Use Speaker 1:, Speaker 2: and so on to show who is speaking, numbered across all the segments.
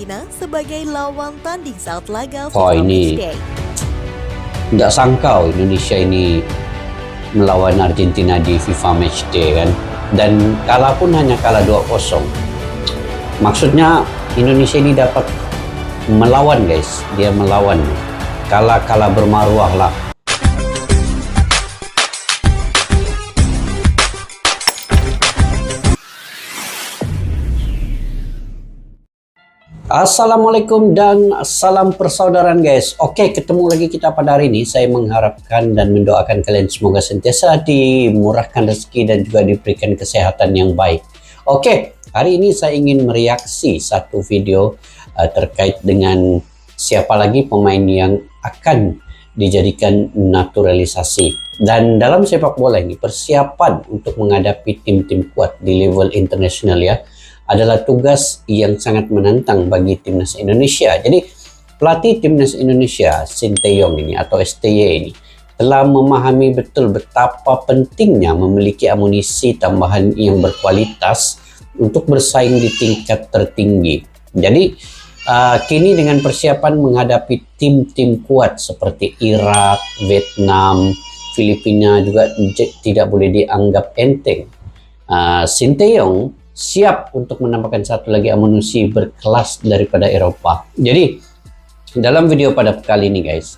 Speaker 1: Argentina sebagai lawan tanding saat laga
Speaker 2: Oh,
Speaker 1: FIFA
Speaker 2: ini
Speaker 1: Matchday.
Speaker 2: nggak sangka Indonesia ini melawan Argentina di FIFA Matchday kan, dan kalah pun hanya kalah 2-0. Maksudnya Indonesia ini dapat melawan guys, dia melawan, kalah bermaruah lah. Assalamualaikum dan salam persaudaraan guys. Oke, ketemu lagi kita pada hari ini. Saya mengharapkan dan mendoakan kalian semoga sentiasa dimurahkan rezeki dan juga diberikan kesehatan yang baik. Oke, hari ini saya ingin mereaksi satu video terkait dengan siapa lagi pemain yang akan dijadikan naturalisasi. Dan dalam sepak bola ini, persiapan untuk menghadapi tim-tim kuat di level internasional ya adalah tugas yang sangat menantang bagi timnas Indonesia. Jadi pelatih timnas Indonesia Sinteyong ini atau STY ini telah memahami betul betapa pentingnya memiliki amunisi tambahan yang berkualitas untuk bersaing di tingkat tertinggi. Jadi kini dengan persiapan menghadapi tim-tim kuat seperti Irak, Vietnam, Filipina juga tidak boleh dianggap enteng. Sinteyong siap untuk menambahkan satu lagi amunisi berkelas daripada Eropa. Jadi dalam video pada kali ini guys,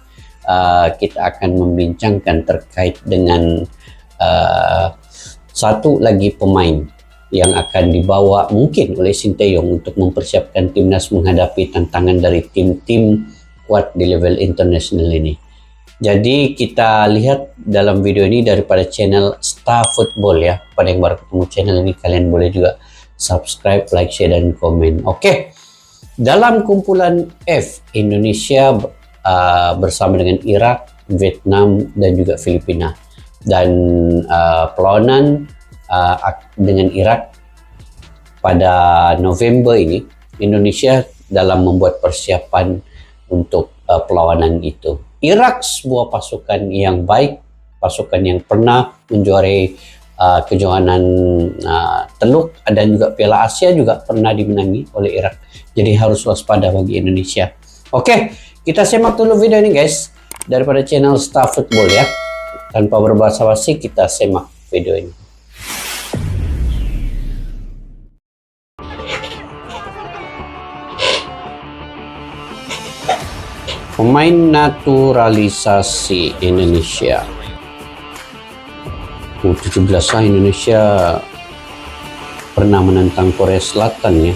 Speaker 2: kita akan membincangkan terkait dengan satu lagi pemain yang akan dibawa mungkin oleh Sinteyong untuk mempersiapkan timnas menghadapi tantangan dari tim-tim kuat di level internasional ini. Jadi kita lihat dalam video ini daripada channel Star Football ya. Pada yang baru ketemu channel ini, kalian boleh juga subscribe, like, share, dan komen. Oke, dalam kumpulan F, Indonesia bersama dengan Irak, Vietnam, dan juga Filipina. Dan perlawanan dengan Irak pada November ini, Indonesia dalam membuat persiapan untuk perlawanan itu. Irak sebuah pasukan yang baik, pasukan yang pernah menjuarai kejuaraan Teluk dan juga Piala Asia juga pernah dimenangi oleh Irak. Jadi harus waspada bagi Indonesia. Oke, kita simak dulu video ini guys daripada channel Star Football ya. Tanpa berbasa-basi kita simak video ini. Pemain naturalisasi Indonesia. 17 Indonesia pernah menentang Korea Selatan ya.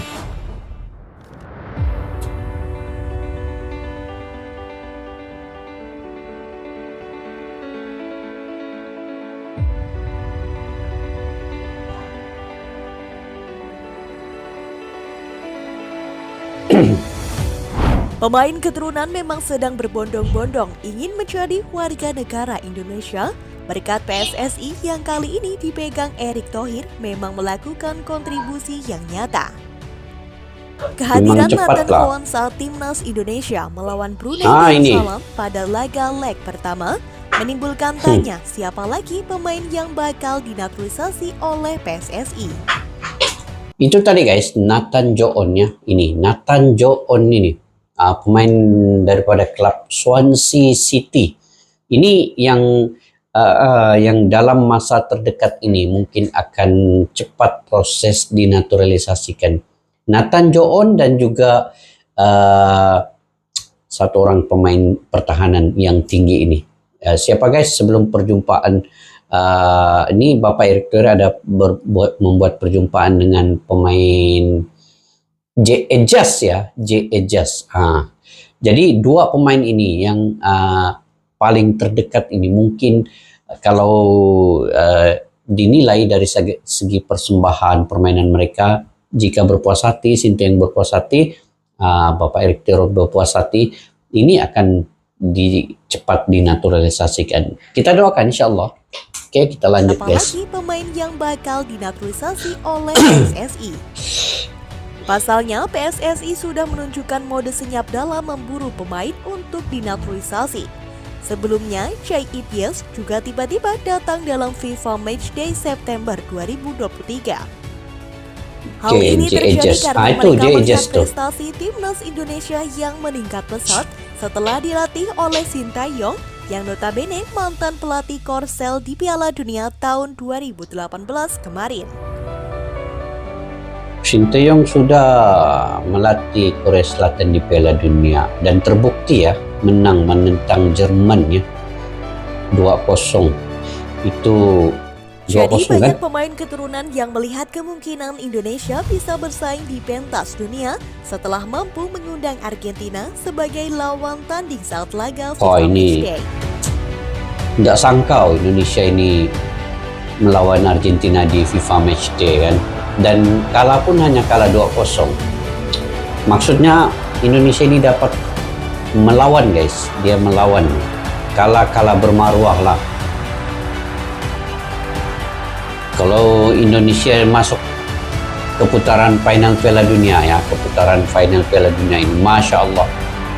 Speaker 1: Pemain keturunan memang sedang berbondong-bondong ingin menjadi warga negara Indonesia berkat PSSI yang kali ini dipegang Erick Thohir memang melakukan kontribusi yang nyata. Kehadiran Nathan Koan saat timnas Indonesia melawan Brunei Darussalam pada laga leg pertama menimbulkan tanya siapa lagi pemain yang bakal dinaturalisasi oleh PSSI.
Speaker 2: Itu tadi guys, Nathan Joon ya. Ini Nathan Joon ini pemain daripada klub Swansea City. Ini yang dalam masa terdekat ini mungkin akan cepat proses dinaturalisasikan. Nathan Joon dan juga satu orang pemain pertahanan yang tinggi ini. Siapa guys? Sebelum perjumpaan ini Bapak Erick Thohir ada membuat perjumpaan dengan pemain J.Ejas ya, J.Ejas. Jadi dua pemain ini yang paling terdekat ini mungkin kalau dinilai dari segi persembahan permainan mereka, jika berpuas hati, Sinteyong berpuas hati, Bapak Erick Thohir berpuas hati, ini akan cepat dinaturalisasikan. Kita doakan insya Allah. Oke, kita lanjut guys.
Speaker 1: Apalagi pemain yang bakal dinaturalisasi oleh PSSI. Pasalnya, PSSI sudah menunjukkan mode senyap dalam memburu pemain untuk dinaturalisasi. Sebelumnya, Chai Ityes juga tiba-tiba datang dalam FIFA Matchday September 2023. Hal
Speaker 2: Oke,
Speaker 1: ini
Speaker 2: J.A.
Speaker 1: terjadi
Speaker 2: Just.
Speaker 1: karena
Speaker 2: Itu
Speaker 1: mereka
Speaker 2: J.A.
Speaker 1: melihat
Speaker 2: Just tuh.
Speaker 1: prestasi timnas Indonesia yang meningkat pesat setelah dilatih oleh Sintayong yang notabene mantan pelatih Korsel di Piala Dunia tahun 2018 kemarin.
Speaker 2: Sinteyong sudah melatih Korea Selatan di Piala Dunia dan terbukti ya menentang Jerman ya 2-0. Itu 2-0
Speaker 1: Jadi
Speaker 2: kan?
Speaker 1: banyak pemain keturunan yang melihat kemungkinan Indonesia bisa bersaing di pentas dunia setelah mampu mengundang Argentina sebagai lawan tanding saat laga FIFA
Speaker 2: ini
Speaker 1: Matchday.
Speaker 2: nggak sangka Indonesia ini melawan Argentina di FIFA Matchday kan, dan kalah pun hanya kalah 2-0. Maksudnya Indonesia ini dapat melawan guys, dia melawan, kalah bermaruah lah. Kalau Indonesia masuk ke putaran final Piala Dunia ya, ke putaran final Piala Dunia ini, Masya Allah,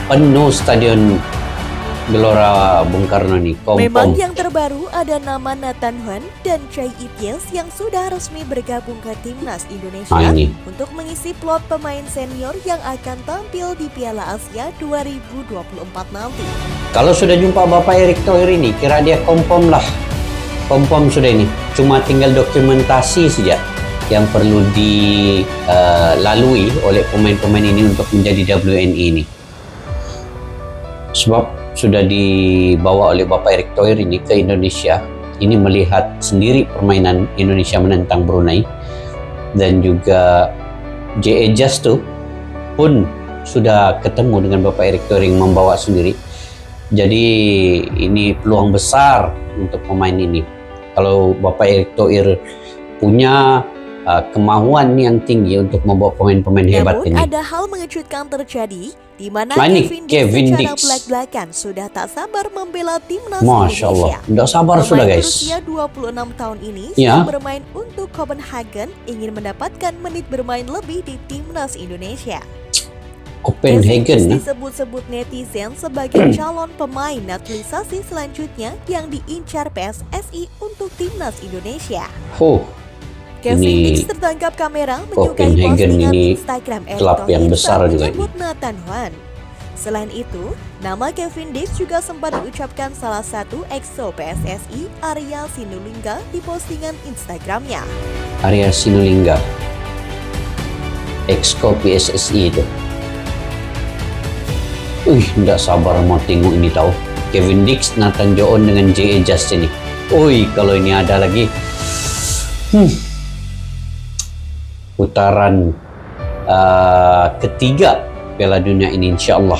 Speaker 2: penuh stadion Gelora Bung Karno nih,
Speaker 1: Memang
Speaker 2: kompom.
Speaker 1: yang terbaru ada nama Nathan Huan dan Choi Ityes yang sudah resmi bergabung ke timnas Indonesia
Speaker 2: ini
Speaker 1: untuk mengisi plot pemain senior yang akan tampil di Piala Asia 2024 nanti.
Speaker 2: Kalau sudah jumpa Bapak Erick Thohir ini, kira dia kompom lah. Kompom sudah ini. Cuma tinggal dokumentasi saja yang perlu dilalui oleh pemain-pemain ini untuk menjadi WNI ini. Sebab sudah dibawa oleh Bapak Erick Thohir ini ke Indonesia. Ini melihat sendiri permainan Indonesia menentang Brunei. Dan juga J.A. Just tuh pun sudah ketemu dengan Bapak Erick Thohir yang membawa sendiri. Jadi ini peluang besar untuk pemain ini. Kalau Bapak Erick Thohir punya kemauan yang tinggi untuk membawa pemain-pemain hebat
Speaker 1: Namun
Speaker 2: ini.
Speaker 1: ada hal mengejutkan terjadi di mana
Speaker 2: Kevin
Speaker 1: Kevin Dix secara
Speaker 2: Dix.
Speaker 1: belak-belakan sudah tak sabar membela timnas
Speaker 2: Masya Allah,
Speaker 1: Indonesia.
Speaker 2: tidak sabar
Speaker 1: Pemain
Speaker 2: sudah guys.
Speaker 1: berusia 26 tahun ini
Speaker 2: Ya.
Speaker 1: yang bermain untuk Copenhagen ingin mendapatkan menit bermain lebih di timnas Indonesia.
Speaker 2: Copenhagen
Speaker 1: Kevin
Speaker 2: ya.
Speaker 1: Dix disebut-sebut netizen sebagai calon pemain naturalisasi selanjutnya yang diincar PSSI untuk timnas Indonesia. Kevin
Speaker 2: Ini
Speaker 1: Dix tertangkap kamera menyukai
Speaker 2: Copenhagen
Speaker 1: postingan
Speaker 2: ini
Speaker 1: Instagram Erick
Speaker 2: klub yang
Speaker 1: Thohir
Speaker 2: besar
Speaker 1: saat
Speaker 2: juga
Speaker 1: menyebut Nathan Huan. Selain itu, nama Kevin Dix juga sempat diucapkan salah satu EXO PSSI, Arya Sinulinga, di postingan Instagramnya.
Speaker 2: Arya Sinulinga, Exco PSSI itu. Tidak sabar mau tengok ini tahu. Kevin Dix, Nathan Joon dengan J.A. Just ini. Kalau ini ada lagi. Putaran ketiga Piala Dunia ini insya Allah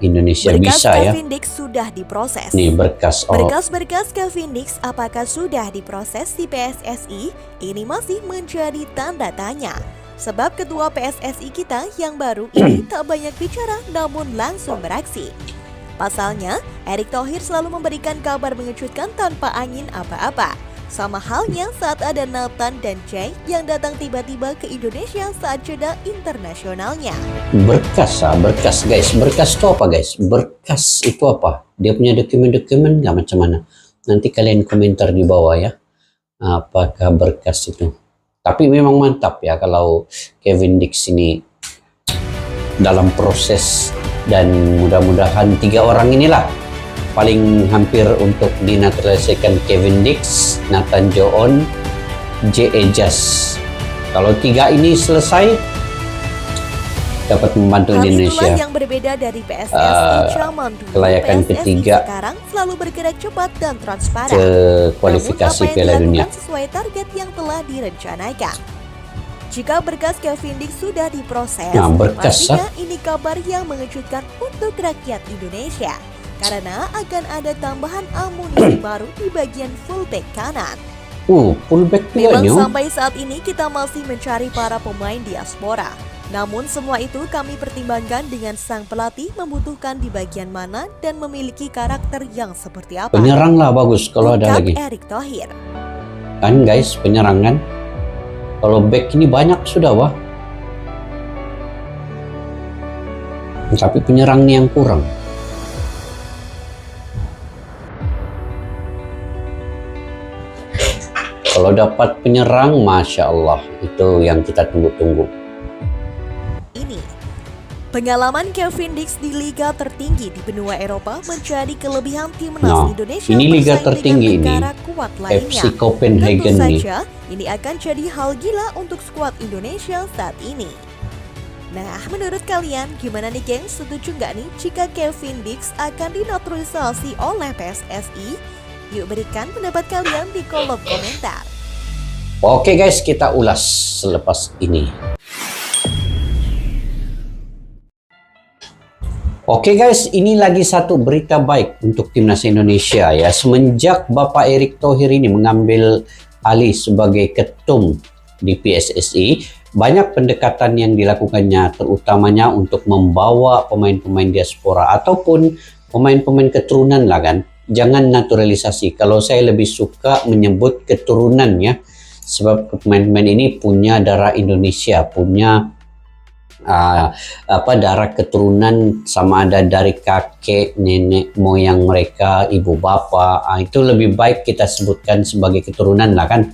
Speaker 2: Indonesia
Speaker 1: Berkas
Speaker 2: bisa ya.
Speaker 1: Kevin Dix sudah diproses.
Speaker 2: Nih berkas.
Speaker 1: Berkas-berkas Kevin Dix apakah sudah diproses di PSSI? Ini masih menjadi tanda tanya. Sebab ketua PSSI kita yang baru ini tak banyak bicara namun langsung beraksi. Pasalnya, Erick Thohir selalu memberikan kabar mengejutkan tanpa angin apa-apa. Sama halnya saat ada Nathan dan Jay yang datang tiba-tiba ke Indonesia saat jeda internasionalnya.
Speaker 2: Berkas guys. Berkas itu apa guys? Berkas itu apa? Dia punya dokumen-dokumen nggak macam mana? Nanti kalian komentar di bawah ya. Apakah berkas itu? Tapi memang mantap ya kalau Kevin Dix ini dalam proses, dan mudah-mudahan 3 orang inilah paling hampir untuk dinaturalisasikan. Kevin Dix, Nathan Joon, J.A. Just. Kalau 3 ini selesai, dapat membantu
Speaker 1: Hal
Speaker 2: Indonesia.
Speaker 1: itulah yang berbeda dari PSSI zaman dulu.
Speaker 2: Kelayakan
Speaker 1: PSSI
Speaker 2: ketiga
Speaker 1: sekarang selalu bergerak cepat dan transparan.
Speaker 2: ke kualifikasi
Speaker 1: Namun, apa yang
Speaker 2: Piala Dunia.
Speaker 1: dilakukan sesuai target yang telah direncanakan. Jika berkas Kevin Dix sudah diproses,
Speaker 2: Nah, berkas,
Speaker 1: pastinya ini kabar yang mengejutkan untuk rakyat Indonesia. Karena akan ada tambahan amunisi baru di bagian fullback kanan.
Speaker 2: Fullback juga
Speaker 1: Memang
Speaker 2: nih.
Speaker 1: sampai saat ini kita masih mencari para pemain diaspora. Namun semua itu kami pertimbangkan dengan sang pelatih membutuhkan di bagian mana dan memiliki karakter yang seperti apa.
Speaker 2: Penyerang lah bagus kalau ada
Speaker 1: Ungkap
Speaker 2: lagi.
Speaker 1: Erick Thohir.
Speaker 2: Kan guys, penyerang kan. Kalau back ini banyak sudah wah. Tapi penyerang nih yang kurang. Kalau dapat penyerang, Masya Allah, itu yang kita tunggu-tunggu.
Speaker 1: Ini pengalaman Kevin Dix di liga tertinggi di benua Eropa menjadi kelebihan timnas Indonesia
Speaker 2: ini liga
Speaker 1: bersaing
Speaker 2: tertinggi
Speaker 1: dengan
Speaker 2: ini,
Speaker 1: negara kuat lainnya.
Speaker 2: FC Copenhagen
Speaker 1: Tentu
Speaker 2: nih.
Speaker 1: saja ini akan jadi hal gila untuk skuad Indonesia saat ini. Nah, menurut kalian gimana nih geng? Setuju nggak nih jika Kevin Dix akan dinaturalisasi oleh PSSI? Yuk berikan pendapat kalian di kolom komentar.
Speaker 2: Oke guys, kita ulas selepas ini. Oke guys, ini lagi satu berita baik untuk timnas Indonesia ya. Semenjak Bapak Erick Thohir ini mengambil alih sebagai ketum di PSSI, banyak pendekatan yang dilakukannya, terutamanya untuk membawa pemain-pemain diaspora ataupun pemain-pemain keturunan lah kan. Jangan naturalisasi. Kalau saya lebih suka menyebut keturunan ya, sebab pemain-pemain ini punya darah Indonesia, punya darah keturunan, sama ada dari kakek, nenek, moyang mereka, ibu bapak. Itu lebih baik kita sebutkan sebagai keturunan lah kan.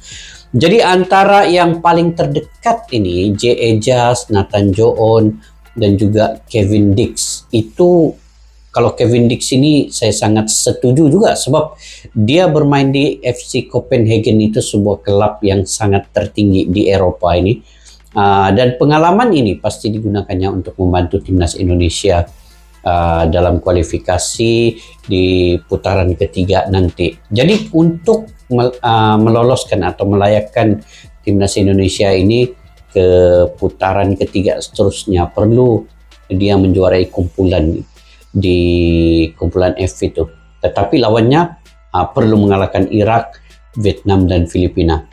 Speaker 2: Jadi antara yang paling terdekat ini, J. Ejas, Nathan Joon, dan juga Kevin Dix. Itu kalau Kevin Dix ini saya sangat setuju juga, sebab dia bermain di FC Copenhagen, itu sebuah klub yang sangat tertinggi di Eropa ini. Dan pengalaman ini pasti digunakannya untuk membantu timnas Indonesia dalam kualifikasi di putaran ketiga nanti. Jadi untuk meloloskan atau melayakkan timnas Indonesia ini ke putaran ketiga seterusnya, perlu dia menjuarai kumpulan di kumpulan F itu. Tetapi lawannya perlu mengalahkan Irak, Vietnam, dan Filipina.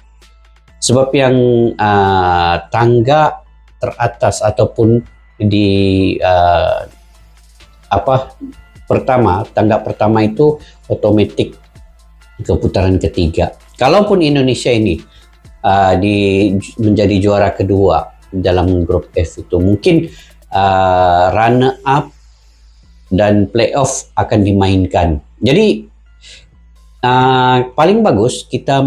Speaker 2: Sebab yang tangga teratas ataupun di tangga pertama itu otomatis ke putaran ketiga. Kalaupun Indonesia ini menjadi juara kedua dalam grup F itu, mungkin runner up dan playoff akan dimainkan. Jadi paling bagus kita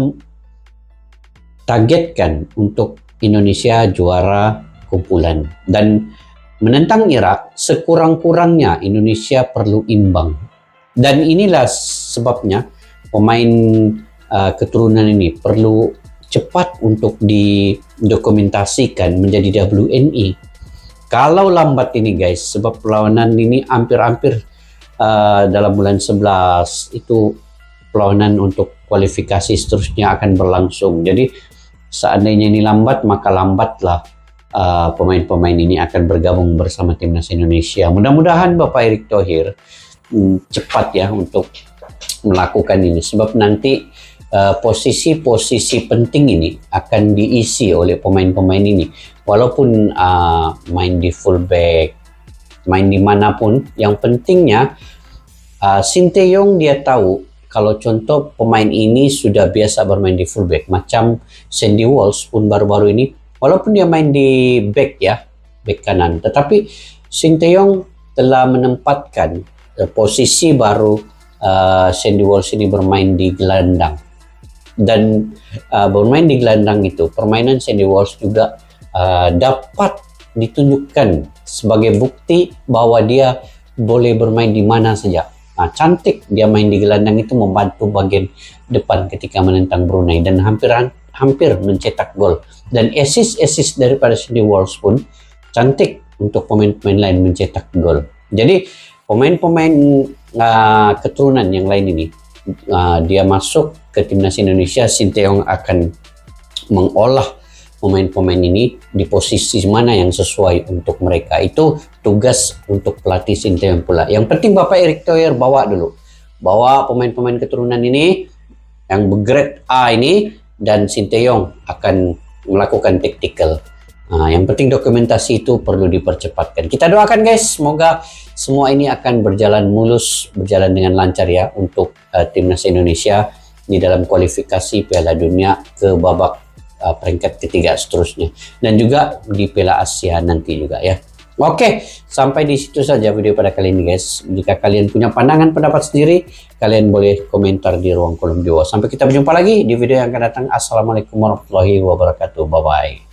Speaker 2: targetkan untuk Indonesia juara kumpulan, dan menentang Irak sekurang-kurangnya Indonesia perlu imbang. Dan inilah sebabnya pemain keturunan ini perlu cepat untuk didokumentasikan menjadi WNI. Kalau lambat ini guys, sebab perlawanan ini hampir-hampir dalam bulan 11 itu perlawanan untuk kualifikasi seterusnya akan berlangsung. Jadi seandainya ini lambat, maka lambatlah pemain-pemain ini akan bergabung bersama timnas Indonesia. Mudah-mudahan Bapak Erick Thohir cepat ya untuk melakukan ini, sebab nanti posisi-posisi penting ini akan diisi oleh pemain-pemain ini. Walaupun main di fullback, main dimanapun, yang pentingnya Sinteyong dia tahu kalau contoh pemain ini sudah biasa bermain di fullback, macam Sandy Walsh pun baru-baru ini, walaupun dia main di back ya, back kanan, tetapi Sinteyong telah menempatkan posisi baru Sandy Walsh ini bermain di gelandang. Dan bermain di gelandang itu, permainan Sandy Walsh juga dapat ditunjukkan sebagai bukti bahwa dia boleh bermain di mana saja. Cantik dia main di gelandang itu, membantu bagian depan ketika menentang Brunei, dan hampir mencetak gol. Dan assist daripada Sandy Walsh pun cantik untuk pemain-pemain lain mencetak gol. Jadi pemain-pemain keturunan yang lain ini, dia masuk ke timnas Indonesia, Sinteyong akan mengolah pemain-pemain ini di posisi mana yang sesuai untuk mereka. Itu tugas untuk pelatih Sinteyong pula. Yang penting Bapak Erick Thohir bawa pemain-pemain keturunan ini yang bergrade A ini, dan Sinteyong akan melakukan tactical. Yang penting dokumentasi itu perlu dipercepatkan. Kita doakan guys, semoga semua ini akan berjalan mulus, berjalan dengan lancar ya untuk timnas Indonesia di dalam kualifikasi Piala Dunia ke babak peringkat ketiga seterusnya, dan juga di Piala Asia nanti juga ya. Oke, sampai di situ saja video pada kali ini guys. Jika kalian punya pandangan pendapat sendiri, kalian boleh komentar di ruang kolom di bawah. Sampai kita berjumpa lagi di video yang akan datang. Assalamualaikum warahmatullahi wabarakatuh. Bye-bye.